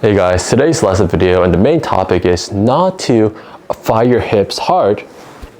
Hey guys, today's lesson video and the main topic is not to fire your hips hard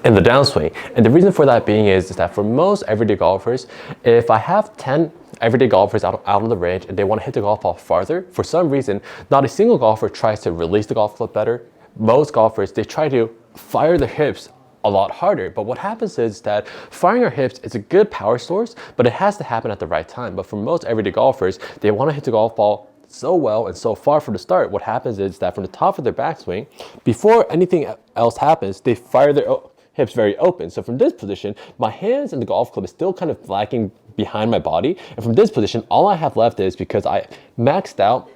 in the downswing. And the reason for that being is that for most everyday golfers, if I have 10 everyday golfers out on the range and they want to hit the golf ball farther, for some reason, not a single golfer tries to release the golf club better. Most golfers, they try to fire their hips a lot harder. But what happens is that firing our hips is a good power source, but it has to happen at the right time. But for most everyday golfers, they want to hit the golf ball so well and so far from the start. What happens is that from the top of their backswing, before anything else happens, they fire their hips very open. So from this position, my hands and the golf club is still kind of lagging behind my body. And from this position, all I have left is, because I maxed out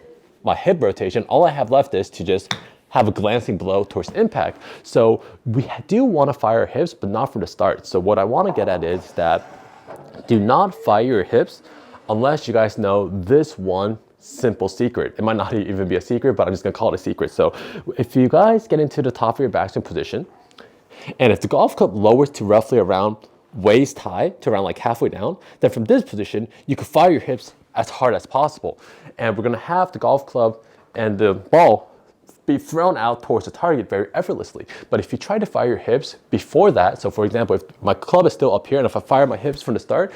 my hip rotation, all I have left is to just have a glancing blow towards impact. So we do want to fire our hips, but not from the start. So what I want to get at is that do not fire your hips unless you guys know this one simple secret. It might not even be a secret, but I'm just gonna call it a secret. So if you guys get into the top of your backswing position, and if the golf club lowers to roughly around waist high to around like halfway down, then from this position, you can fire your hips as hard as possible. And we're gonna have the golf club and the ball be thrown out towards the target very effortlessly. But if you try to fire your hips before that, so for example, if my club is still up here and if I fire my hips from the start,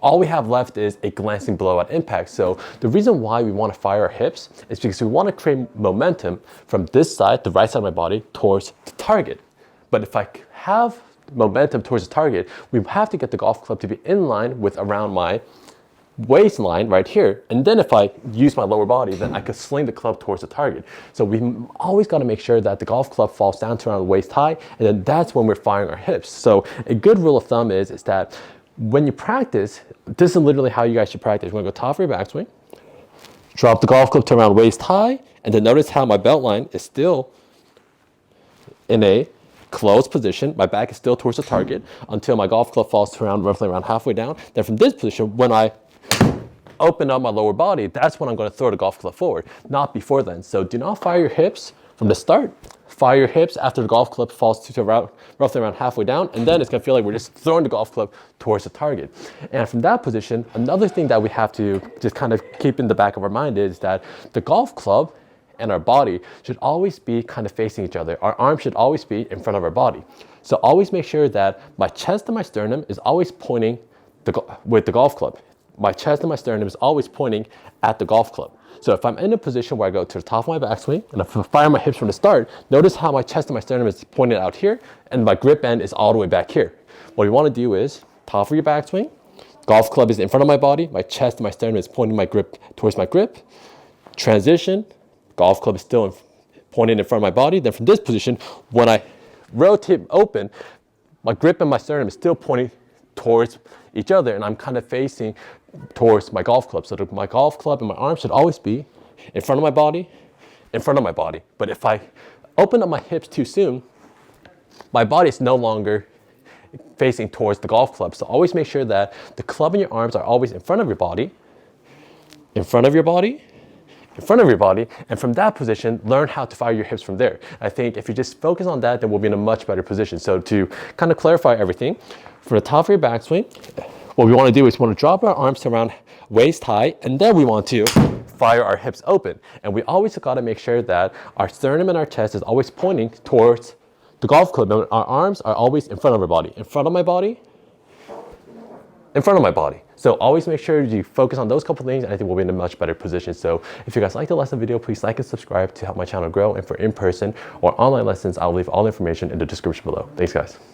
all we have left is a glancing blow at impact. So the reason why we want to fire our hips is because we want to create momentum from this side, the right side of my body, towards the target. But if I have momentum towards the target, we have to get the golf club to be in line with around my waistline right here. And then if I use my lower body, then I could sling the club towards the target. So we always got to make sure that the golf club falls down to around waist high, and then that's when we're firing our hips. So a good rule of thumb is that when you practice, this is literally how you guys should practice. We're gonna go top of your backswing, drop the golf club to around waist high, and then notice how my belt line is still in a closed position. My back is still towards the target until my golf club falls to roughly around halfway down. Then from this position, when I open up my lower body, that's when I'm gonna throw the golf club forward, not before then. So do not fire your hips from the start. Fire your hips after the golf club falls to roughly around halfway down, and then it's gonna feel like we're just throwing the golf club towards the target. And from that position, another thing that we have to just kind of keep in the back of our mind is that the golf club and our body should always be kind of facing each other. Our arms should always be in front of our body. So always make sure that my chest and my sternum is always pointing with the golf club. My chest and my sternum is always pointing at the golf club. So if I'm in a position where I go to the top of my backswing and if I fire my hips from the start, notice how my chest and my sternum is pointed out here and my grip end is all the way back here. What you want to do is top of your backswing, golf club is in front of my body, my chest and my sternum is pointing my grip towards my grip. Transition, golf club is still pointing in front of my body. Then from this position, when I rotate open, my grip and my sternum is still pointing towards each other, and I'm kind of facing towards my golf club. So my golf club and my arm should always be in front of my body, in front of my body. But if I open up my hips too soon, my body is no longer facing towards the golf club. So always make sure that the club and your arms are always in front of your body, in front of your body, in front of your body, and from that position, learn how to fire your hips from there. I think if you just focus on that, then we'll be in a much better position. So to kind of clarify everything, from the top of your backswing, what we want to do is we want to drop our arms to around waist high, and then we want to fire our hips open. And we always got to make sure that our sternum and our chest is always pointing towards the golf club, and our arms are always in front of our body, in front of my body, in front of my body. So always make sure you focus on those couple things, and I think we'll be in a much better position. So if you guys like the lesson video, please like and subscribe to help my channel grow. And for in-person or online lessons, I'll leave all the information in the description below. Thanks, guys.